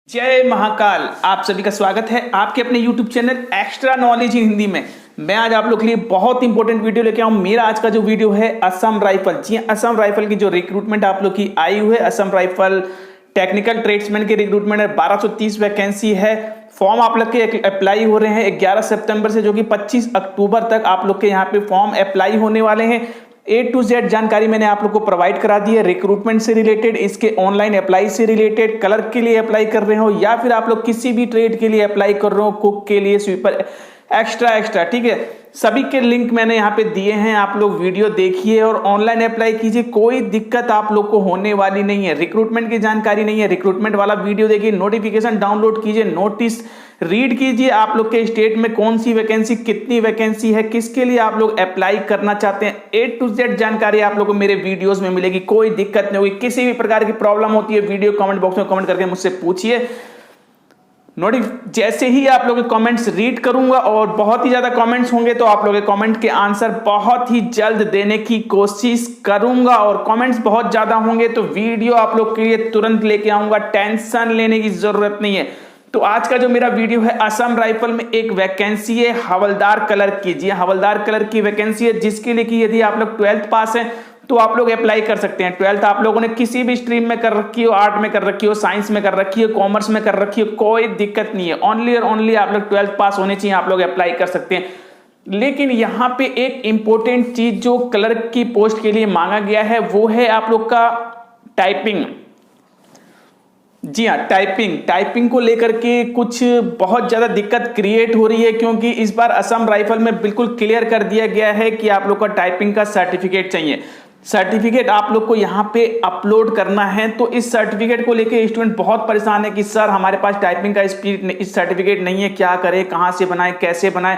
जय महाकाल। आप सभी का स्वागत है आपके अपने YouTube channel extra knowledge in Hindi में। मैं आज आप लोग के लिए बहुत इंपॉर्टेंट वीडियो लेके आऊं। मेरा आज का जो वीडियो है असम राइफल, जी असम राइफल की जो रिक्रूटमेंट आप लोग की आई हुई है, असम राइफल टेक्निकल ट्रेड्समैन की रिक्रूटमेंट है। 1230 वैकेंसी है। फॉर्म आप लोग के अप्लाई हो रहे हैं 11 सितंबर से, जो कि 25 अक्टूबर तक आप लोग के यहाँ पे फॉर्म अप्लाई होने वाले हैं। A to Z जानकारी मैंने आप लोग को प्रोवाइड करा दी है। रिक्रूटमेंट से रिलेटेड, इसके ऑनलाइन अप्लाई से रिलेटेड, क्लर्क के लिए अप्लाई कर रहे हो या फिर आप लोग किसी भी ट्रेड के लिए अप्लाई कर रहे हो, कुक के लिए, स्वीपर, एक्स्ट्रा, ठीक है, सभी के लिंक मैंने यहाँ पे दिए हैं। आप लोग वीडियो देखिए और ऑनलाइन अप्लाई कीजिए। कोई दिक्कत आप लोग को होने वाली नहीं है। रिक्रूटमेंट की जानकारी नहीं है, रिक्रूटमेंट वाला वीडियो देखिए, नोटिफिकेशन डाउनलोड कीजिए, नोटिस रीड कीजिए। आप लोग के स्टेट में कौन सी वैकेंसी, कितनी वैकेंसी है, किसके लिए आप लोग अप्लाई करना चाहते हैं, A to Z जानकारी आप लोग को मेरे वीडियोस में मिलेगी। कोई दिक्कत नहीं होगी। किसी भी प्रकार की प्रॉब्लम होती है, वीडियो कमेंट बॉक्स में कमेंट करके मुझसे पूछिए। जैसे ही आप लोग के कमेंट्स रीड करूंगा और बहुत ही ज्यादा कमेंट्स होंगे तो आप लोग के कमेंट के आंसर बहुत ही जल्द देने की कोशिश करूंगा। और कमेंट्स बहुत ज्यादा होंगे तो वीडियो आप लोग के लिए तुरंत लेके आऊंगा। टेंशन लेने की जरूरत नहीं है। तो आज का जो मेरा वीडियो है, असम राइफल में एक वैकेंसी है हवलदार क्लर्क की। जी हवलदार क्लर्क की वैकेंसी है, जिसके लिए कि यदि आप लोग 12th पास हैं तो आप लोग अप्लाई कर सकते हैं। 12th आप लोगों ने किसी भी स्ट्रीम में कर रखी हो, आर्ट में कर रखी हो, साइंस में कर रखी हो, कॉमर्स में कर रखी हो, कोई दिक्कत नहीं है। ओनली और ओनली आप लोग 12th पास होने चाहिए, आप लोग अप्लाई कर सकते हैं। लेकिन यहां पे एक इंपॉर्टेंट चीज जो क्लर्क की पोस्ट के लिए मांगा गया है वो है आप लोग का टाइपिंग। जी हाँ, टाइपिंग को लेकर के कुछ बहुत ज्यादा दिक्कत क्रिएट हो रही है, क्योंकि इस बार असम राइफल में बिल्कुल क्लियर कर दिया गया है कि आप लोग का टाइपिंग का सर्टिफिकेट चाहिए। सर्टिफिकेट आप लोग को यहाँ पे अपलोड करना है। तो इस सर्टिफिकेट को लेके स्टूडेंट बहुत परेशान है कि सर हमारे पास टाइपिंग का स्पीड इस सर्टिफिकेट नहीं है, क्या करें, कहाँ से बनाए, कैसे बनाए।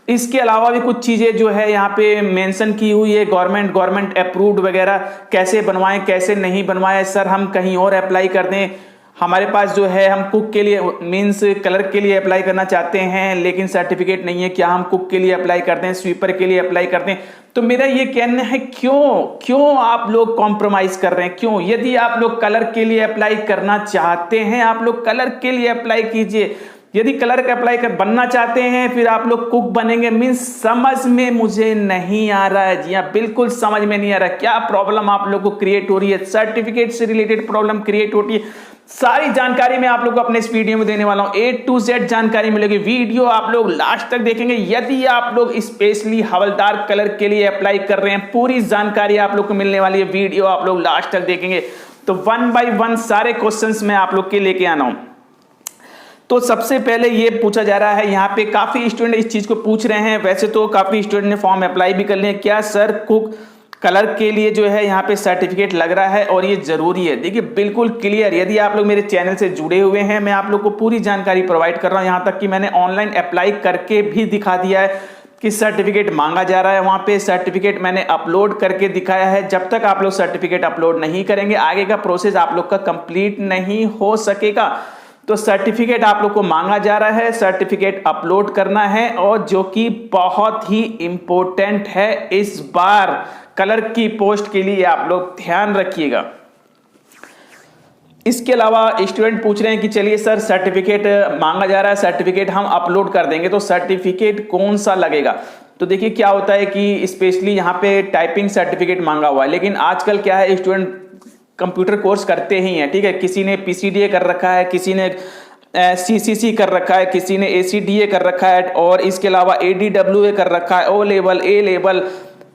इसके अलावा भी कुछ चीजें जो है यहाँ पे मेंशन की हुई है, गवर्नमेंट अप्रूव्ड वगैरह, कैसे बनवाएं, कैसे नहीं बनवाएं। सर हम कहीं और अप्लाई कर दें, हमारे पास जो है हम कुक के लिए मींस क्लर्क के लिए अप्लाई करना चाहते हैं लेकिन सर्टिफिकेट नहीं है, क्या हम कुक के लिए अप्लाई करते हैं, स्वीपर के लिए अप्लाई करते हैं। तो मेरा ये कहना है क्यों आप लोग कॉम्प्रोमाइज कर रहे हैं, क्यों? यदि आप लोग क्लर्क के लिए अप्लाई करना चाहते हैं, आप लोग क्लर्क के लिए अप्लाई कीजिए। यदि क्लर्क अप्लाई कर बनना चाहते हैं फिर आप लोग कुक बनेंगे, मीन्स समझ में मुझे नहीं आ रहा है। जी हाँ, बिल्कुल समझ में नहीं आ रहा क्या प्रॉब्लम आप लोग को क्रिएट हो रही है। सर्टिफिकेट से रिलेटेड प्रॉब्लम क्रिएट होती है। सारी जानकारी मैं आप लोग को अपने इस वीडियो में देने वाला हूं। A to Z जानकारी मिलेगी। वीडियो आप लोग लास्ट तक देखेंगे। यदि आप लोग स्पेशली हवलदार क्लर्क के लिए अप्लाई कर रहे हैं, पूरी जानकारी आप लोग को मिलने वाली है। वीडियो आप लोग लास्ट तक देखेंगे तो 1 by 1 सारे क्वेश्चंस मैं आप लोग के लेके आना हूं। तो सबसे पहले ये पूछा जा रहा है, यहाँ पे काफी स्टूडेंट इस चीज को पूछ रहे हैं। वैसे तो काफी स्टूडेंट ने फॉर्म अप्लाई भी कर लिए, क्या सर कुक क्लर्क के लिए जो है यहाँ पे सर्टिफिकेट लग रहा है और ये जरूरी है? देखिए बिल्कुल क्लियर, यदि आप लोग मेरे चैनल से जुड़े हुए हैं मैं आप लोग को पूरी जानकारी प्रोवाइड कर रहा हूँ। यहाँ तक कि मैंने ऑनलाइन अप्लाई करके भी दिखा दिया है कि सर्टिफिकेट मांगा जा रहा है। वहां पे सर्टिफिकेट मैंने अपलोड करके दिखाया है। जब तक आप लोग सर्टिफिकेट अपलोड नहीं करेंगे आगे का प्रोसेस आप लोग का कंप्लीट नहीं हो सकेगा। तो सर्टिफिकेट आप लोग को मांगा जा रहा है, सर्टिफिकेट अपलोड करना है, और जो कि बहुत ही इंपॉर्टेंट है इस बार क्लर्क की पोस्ट के लिए, आप लोग ध्यान रखिएगा। इसके अलावा स्टूडेंट पूछ रहे हैं कि चलिए सर सर्टिफिकेट मांगा जा रहा है, सर्टिफिकेट हम अपलोड कर देंगे, तो सर्टिफिकेट कौन सा लगेगा? तो देखिए क्या होता है कि स्पेशली यहाँ पे टाइपिंग सर्टिफिकेट मांगा हुआ है, लेकिन आजकल क्या है स्टूडेंट कंप्यूटर कोर्स करते ही हैं, ठीक है। किसी ने PCDA कर रखा है, किसी ने CCC कर रखा है, किसी ने ACDA कर रखा है, और इसके अलावा ADWA कर रखा है, O level, A level,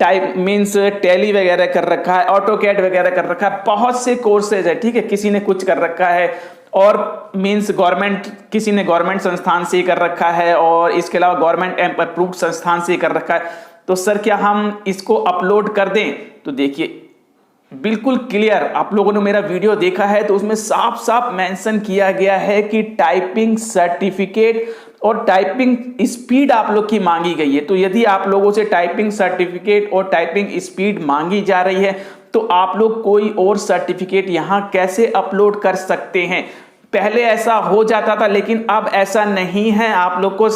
type means tally वगैरह कर रखा है, ऑटोकैड वगैरह कर रखा है। बहुत से कोर्सेज है, ठीक है। किसी ने कुछ कर रखा है और मींस गवर्नमेंट, किसी ने गवर्नमेंट संस्थान से कर रखा है, और इसके अलावा गवर्नमेंट अप्रूव्ड संस्थान से कर रखा है। तो सर क्या हम इसको अपलोड कर दें? तो देखिए बिल्कुल क्लियर, आप लोगों ने मेरा वीडियो देखा है तो उसमें साफ साफ मेंशन किया गया है कि टाइपिंग सर्टिफिकेट और टाइपिंग स्पीड आप लोग की मांगी गई है। तो यदि आप लोगों से टाइपिंग सर्टिफिकेट और टाइपिंग स्पीड मांगी जा रही है तो आप लोग कोई और सर्टिफिकेट यहां कैसे अपलोड कर सकते हैं? पहले ऐसा हो जाता था लेकिन अब ऐसा नहीं है। आप लोग को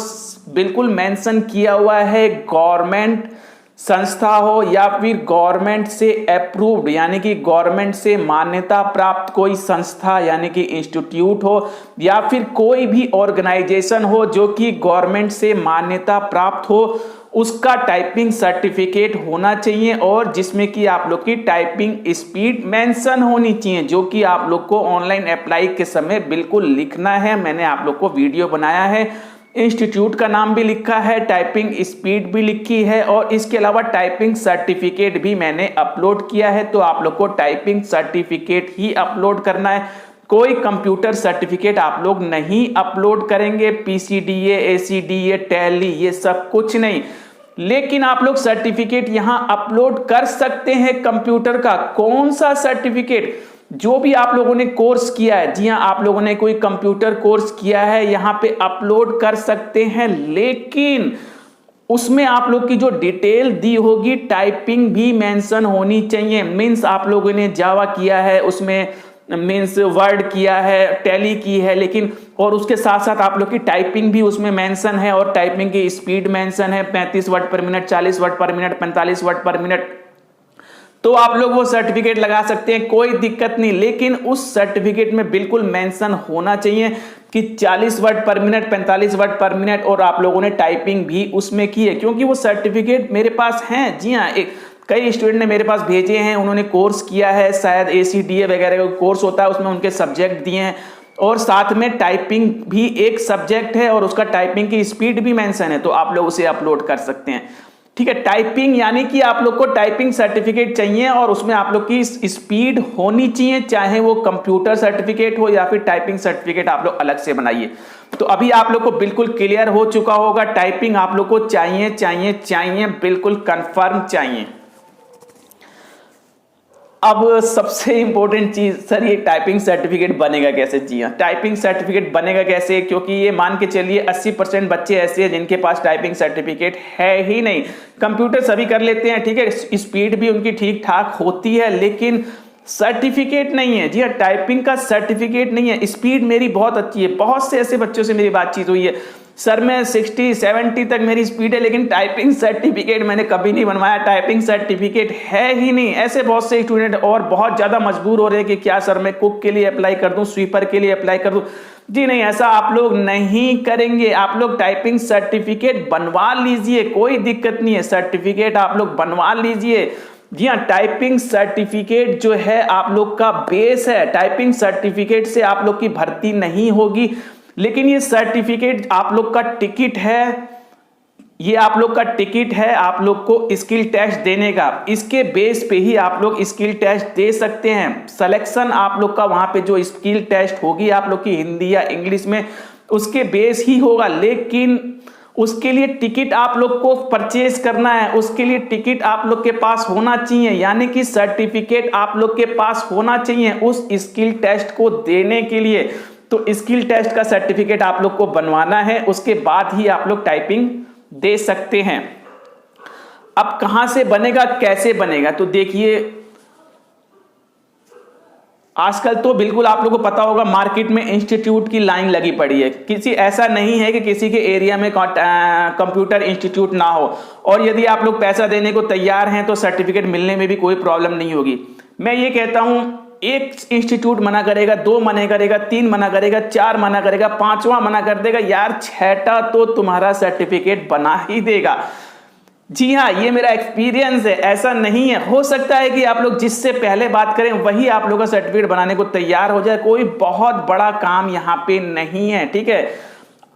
बिल्कुल मेंशन किया हुआ है गवर्नमेंट संस्था हो या फिर गवर्नमेंट से अप्रूव्ड यानी कि गवर्नमेंट से मान्यता प्राप्त कोई संस्था यानी कि इंस्टीट्यूट हो या फिर कोई भी ऑर्गेनाइजेशन हो जो कि गवर्नमेंट से मान्यता प्राप्त हो, उसका टाइपिंग सर्टिफिकेट होना चाहिए और जिसमें कि आप लोग की टाइपिंग स्पीड मेंशन होनी चाहिए, जो कि आप लोग को ऑनलाइन अप्लाई के समय बिल्कुल लिखना है। मैंने आप लोग को वीडियो बनाया है, इंस्टीट्यूट का नाम भी लिखा है, टाइपिंग स्पीड भी लिखी है और इसके अलावा टाइपिंग सर्टिफिकेट भी मैंने अपलोड किया है। तो आप लोग को टाइपिंग सर्टिफिकेट ही अपलोड करना है, कोई कंप्यूटर सर्टिफिकेट आप लोग नहीं अपलोड करेंगे, पीसीडीए, एसीडीए, टैली ये सब कुछ नहीं। लेकिन आप लोग सर्टिफिकेट यहां अपलोड कर सकते हैं कंप्यूटर का। कौन सा सर्टिफिकेट? जो भी आप लोगों ने कोर्स किया है, जी हां, आप लोगों ने कोई कंप्यूटर कोर्स किया है यहां पे अपलोड कर सकते हैं, लेकिन उसमें आप लोग की जो डिटेल दी होगी टाइपिंग भी मेंशन होनी चाहिए। मींस आप लोगों ने जावा किया है, उसमें मींस वर्ड किया है, टैली की है, लेकिन और उसके साथ साथ आप लोग की टाइपिंग भी उसमें मेंशन है और टाइपिंग की स्पीड मेंशन है 35 वर्ड पर मिनट, 40 वर्ड पर मिनट, 45 वर्ड पर मिनट। तो आप लोग वो सर्टिफिकेट लगा सकते हैं, कोई दिक्कत नहीं, लेकिन उस सर्टिफिकेट में बिल्कुल मेंशन होना चाहिए कि 40 वर्ड पर मिनट, 45 वर्ड पर मिनट और आप लोगों ने टाइपिंग भी उसमें की है, क्योंकि वो सर्टिफिकेट मेरे पास हैं। जी हाँ, कई स्टूडेंट ने मेरे पास भेजे हैं, उन्होंने कोर्स किया है, शायद एसीडीए वगैरह का कोर्स होता है, उसमें उनके सब्जेक्ट दिए हैं और साथ में टाइपिंग भी एक सब्जेक्ट है और उसका टाइपिंग की स्पीड भी मेंशन है, तो आप लोग उसे अपलोड कर सकते हैं। ठीक है, टाइपिंग यानी कि आप लोग को टाइपिंग सर्टिफिकेट चाहिए और उसमें आप लोग की स्पीड होनी चाहिए, चाहे वो कंप्यूटर सर्टिफिकेट हो या फिर टाइपिंग सर्टिफिकेट आप लोग अलग से बनाइए। तो अभी आप लोग को बिल्कुल क्लियर हो चुका होगा, टाइपिंग आप लोग को चाहिए चाहिए चाहिए, बिल्कुल कंफर्म चाहिए। अब सबसे इंपॉर्टेंट चीज, सर ये टाइपिंग सर्टिफिकेट बनेगा कैसे? जी हाँ, टाइपिंग सर्टिफिकेट बनेगा कैसे, क्योंकि ये मान के चलिए 80% बच्चे ऐसे हैं जिनके पास टाइपिंग सर्टिफिकेट है ही नहीं। कंप्यूटर सभी कर लेते हैं, ठीक है, स्पीड भी उनकी ठीक ठाक होती है, लेकिन सर्टिफिकेट नहीं है। जी हाँ, टाइपिंग का सर्टिफिकेट नहीं है। स्पीड मेरी बहुत अच्छी है, बहुत से ऐसे बच्चों से मेरी बातचीत हुई है, सर मैं 60-70 तक मेरी स्पीड है, लेकिन टाइपिंग सर्टिफिकेट मैंने कभी नहीं बनवाया, टाइपिंग सर्टिफिकेट है ही नहीं। ऐसे बहुत से स्टूडेंट और बहुत ज्यादा मजबूर हो रहे हैं कि क्या सर मैं कुक के लिए अप्लाई कर दूं, स्वीपर के लिए अप्लाई कर दूं। जी नहीं, ऐसा आप लोग नहीं करेंगे। आप लोग टाइपिंग सर्टिफिकेट बनवा लीजिए, कोई दिक्कत नहीं है, सर्टिफिकेट आप लोग बनवा लीजिए। जी हाँ, टाइपिंग सर्टिफिकेट जो है आप लोग का बेस है। टाइपिंग सर्टिफिकेट से आप लोग की भर्ती नहीं होगी, लेकिन ये सर्टिफिकेट आप लोग का टिकट है, ये आप लोग का टिकट है आप लोग को स्किल टेस्ट देने का। इसके बेस पे ही आप लोग स्किल टेस्ट दे सकते हैं। सिलेक्शन आप लोग का वहां पे जो स्किल टेस्ट होगी आप लोग की हिंदी या इंग्लिश में, उसके बेस ही होगा, लेकिन उसके लिए टिकट आप लोग को परचेज करना है, उसके लिए टिकट आप लोग के पास होना चाहिए, यानी कि सर्टिफिकेट आप लोग के पास होना चाहिए उस स्किल टेस्ट को देने के लिए। तो स्किल टेस्ट का सर्टिफिकेट आप लोग को बनवाना है, उसके बाद ही आप लोग टाइपिंग दे सकते हैं। अब कहां से बनेगा, कैसे बनेगा? तो देखिए, आजकल तो बिल्कुल आप लोगों को पता होगा मार्केट में इंस्टीट्यूट की लाइन लगी पड़ी है। किसी ऐसा नहीं है कि किसी के एरिया में कंप्यूटर इंस्टीट्यूट ना हो, और यदि आप लोग पैसा देने को तैयार हैं तो सर्टिफिकेट मिलने में भी कोई प्रॉब्लम नहीं होगी। मैं ये कहता हूं, एक इंस्टीट्यूट मना करेगा, 2 मना करेगा, 3 मना करेगा, 4 मना करेगा, 5वां मना कर देगा, यार 6ठा तो तुम्हारा सर्टिफिकेट बना ही देगा। जी हाँ, ये मेरा एक्सपीरियंस है, ऐसा नहीं है। हो सकता है कि आप लोग जिससे पहले बात करें वही आप लोग का सर्टिफिकेट बनाने को तैयार हो जाए, कोई बहुत बड़ा काम यहाँ पे नहीं है। ठीक है,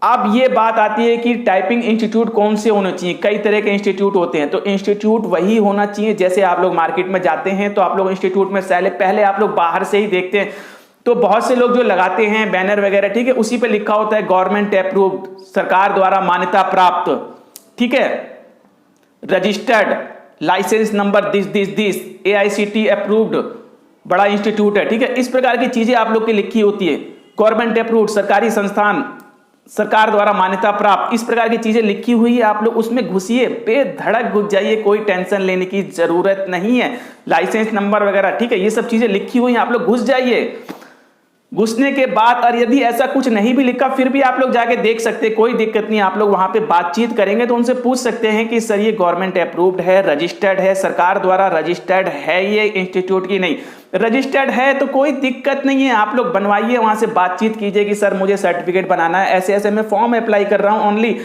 अब ये बात आती है कि टाइपिंग इंस्टीट्यूट कौन से होने चाहिए। कई तरह के इंस्टीट्यूट होते हैं, तो इंस्टीट्यूट वही होना चाहिए, जैसे आप लोग मार्केट में जाते हैं तो आप लोग इंस्टीट्यूट में पहले आप लोग बाहर से ही देखते हैं, तो बहुत से लोग जो लगाते हैं बैनर वगैरह, ठीक है, उसी पे लिखा होता है गवर्नमेंट अप्रूव्ड, सरकार द्वारा मान्यता प्राप्त, ठीक है, registered, licence number this AICTE approved, बड़ा इंस्टीट्यूट है। ठीक है, इस प्रकार की चीजें आप लोग की लिखी होती है, गवर्नमेंट अप्रूव्ड, सरकारी संस्थान, सरकार द्वारा मान्यता प्राप्त, इस प्रकार की चीजें लिखी हुई है। आप लोग उसमें घुसिए, बेधड़क घुस जाइए, कोई टेंशन लेने की जरूरत नहीं है। लाइसेंस नंबर वगैरह, ठीक है, ये सब चीजें लिखी हुई हैं, आप लोग घुस जाइए। घुसने के बाद और यदि ऐसा कुछ नहीं भी लिखा फिर भी आप लोग जाके देख सकते हैं, कोई दिक्कत नहीं। आप लोग वहां पे बातचीत करेंगे तो उनसे पूछ सकते हैं कि सर ये गवर्नमेंट अप्रूव्ड है, रजिस्टर्ड है, सरकार द्वारा रजिस्टर्ड है ये इंस्टीट्यूट की नहीं, रजिस्टर्ड है तो कोई दिक्कत नहीं है, आप लोग बनवाइए, वहां से बातचीत कीजिए कि सर मुझे सर्टिफिकेट बनाना है, ऐसे ऐसे मैं फॉर्म अप्लाई कर रहा हूं, ओनली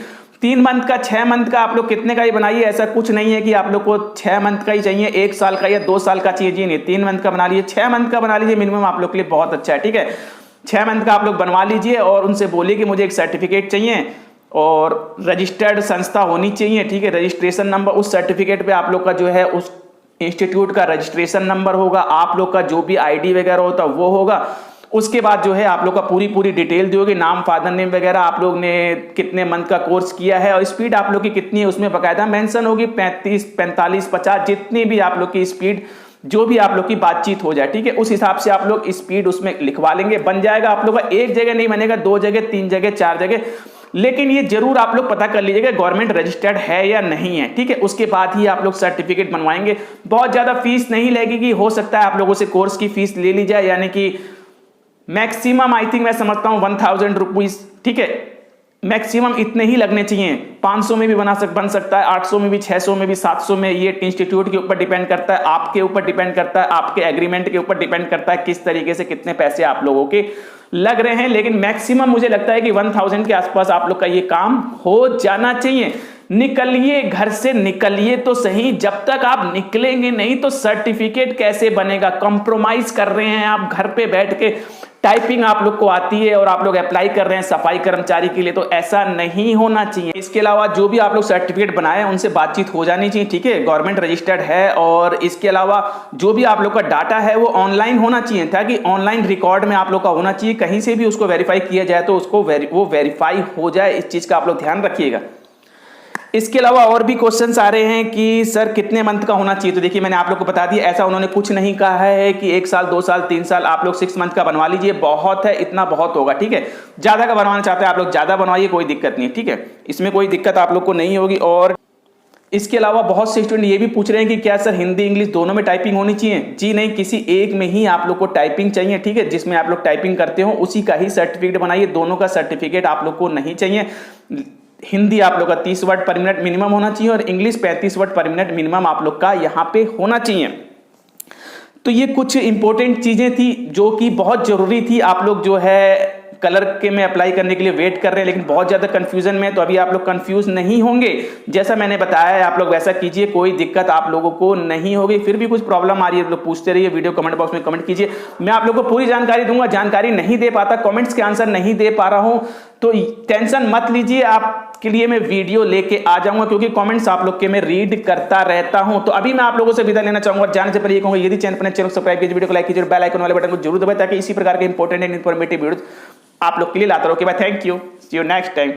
3 मंथ का 6 मंथ का आप लोग कितने का ही बनाइए, ऐसा कुछ नहीं है कि आप लोग को 6 मंथ का ही चाहिए, 1 साल का या 2 साल का चाहिए, जी नहीं, 3 मंथ का बना लीजिए, 6 मंथ का बना लीजिए, मिनिमम आप लोग के लिए बहुत अच्छा है, ठीक है। 6 मंथ का आप लोग बनवा लीजिए और उनसे बोलिए कि मुझे एक सर्टिफिकेट चाहिए और रजिस्टर्ड संस्था होनी चाहिए, ठीक है, रजिस्ट्रेशन नंबर, उस सर्टिफिकेट पे आप लोग का जो है उस इंस्टीट्यूट का रजिस्ट्रेशन नंबर होगा, आप लोग का जो भी आईडी वगैरह होता वो होगा, उसके बाद जो है आप लोग का पूरी डिटेल दोगे, नाम, फादर नेम वगैरह, आप लोग ने कितने मंथ का कोर्स किया है और स्पीड आप लोग की कितनी है उसमें बकायदा मेंशन होगी, 35, 45, 50 जितनी भी आप लोग की स्पीड, जो भी आप लोग की बातचीत हो जाए, ठीक है, उस हिसाब से आप लोग स्पीड उसमें लिखवा लेंगे, बन जाएगा आप लोग का। एक जगह नहीं बनेगा, 2 जगह, 3 जगह, 4 जगह, लेकिन ये जरूर आप लोग पता कर लीजिएगा गवर्नमेंट रजिस्टर्ड है या नहीं है, ठीक है, उसके बाद ही आप लोग सर्टिफिकेट बनवाएंगे। बहुत ज्यादा फीस नहीं लगेगी, हो सकता है आप लोगों से कोर्स की फीस ले ली जाए, यानी कि मैक्सिमम आई थिंक मैं समझता हूं 1000 रुपीज, ठीक है, मैक्सिमम इतने ही लगने चाहिए, 500 में भी बन सकता है, 800 में भी, 600 में भी, 700 में, ये इंस्टीट्यूट के ऊपर डिपेंड करता है, आपके ऊपर डिपेंड करता है, आपके एग्रीमेंट के ऊपर डिपेंड करता है किस तरीके से कितने पैसे आप लोगों के लग रहे हैं, लेकिन मैक्सिमम मुझे लगता है कि 1000 के आसपास आप लोग का ये काम हो जाना चाहिए। निकलिए, घर से निकलिए तो सही, जब तक आप निकलेंगे नहीं तो सर्टिफिकेट कैसे बनेगा। कंप्रोमाइज कर रहे हैं आप, घर पे बैठ के टाइपिंग आप लोग को आती है और आप लोग अप्लाई कर रहे हैं सफाई कर्मचारी के लिए, तो ऐसा नहीं होना चाहिए। इसके अलावा जो भी आप लोग सर्टिफिकेट बनाए हैं उनसे बातचीत हो जानी चाहिए, ठीक है, गवर्नमेंट रजिस्टर्ड है, और इसके अलावा जो भी आप लोग का डाटा है वो ऑनलाइन होना चाहिए, ताकि ऑनलाइन रिकॉर्ड में आप लोग का होना चाहिए, कहीं से भी उसको वेरीफाई किया जाए तो उसको वो वेरीफाई हो जाए, इस चीज का आप लोग ध्यान रखिएगा। इसके अलावा और भी क्वेश्चंस आ रहे हैं कि सर कितने मंथ का होना चाहिए, तो देखिए मैंने आप लोग को बता दिया, ऐसा उन्होंने कुछ नहीं कहा है कि 1 साल, 2 साल, 3 साल, आप लोग 6 मंथ का बनवा लीजिए, बहुत है, इतना बहुत होगा, ठीक है। ज्यादा का बनवाना चाहते हैं आप लोग ज्यादा बनवाइए, कोई दिक्कत नहीं है, ठीक है, इसमें कोई दिक्कत आप लोग को नहीं होगी। और इसके अलावा बहुत से स्टूडेंट ये भी पूछ रहे हैं कि क्या सर हिंदी इंग्लिश दोनों में टाइपिंग होनी चाहिए, जी नहीं, किसी एक में ही आप लोग को टाइपिंग चाहिए, ठीक है, जिसमें आप लोग टाइपिंग करते हो उसी का ही सर्टिफिकेट बनाइए, दोनों का सर्टिफिकेट आप लोग को नहीं चाहिए। हिंदी आप लोग का 30 वर्ड पर मिनट मिनिमम होना चाहिए और इंग्लिश 35 वर्ड पर मिनट मिनिमम आप लोग का यहां पे होना चाहिए। तो ये कुछ इंपॉर्टेंट चीजें थी जो कि बहुत जरूरी थी। आप लोग जो है कलर के में अप्लाई करने के लिए वेट कर रहे हैं, लेकिन बहुत ज्यादा कंफ्यूजन में, तो अभी आप लोग कंफ्यूज नहीं होंगे, जैसा मैंने बताया है आप लोग वैसा कीजिए, कोई दिक्कत आप लोगों को नहीं होगी। फिर भी कुछ प्रॉब्लम आ रही है आप लोग पूछते रहिए, वीडियो कमेंट बॉक्स में कमेंट कीजिए, मैं आप लोग को पूरी जानकारी दूंगा। जानकारी नहीं दे पाता, कमेंट्स के आंसर नहीं दे पा रहा हूं तो टेंशन मत लीजिए, आपके लिए मैं वीडियो लेके आ जाऊंगा, क्योंकि कमेंट्स आप लोग के मैं रीड करता रहता हूं। तो अभी मैं आप लोगों से विदा लेना चाहूंगा, जाने से पहले ये कहूंगा यदि चैनल पर सब्सक्राइब कीजिए, वीडियो को लाइक कीजिए, बेल आइकन वाले बटन को जरूर दबाएं ताकि इसी प्रकार के इंपॉर्टेंट एंड इन्फॉर्मेटिव वीडियो आप लोग के लिए लाता रहो। Bye, thank you, see you next time.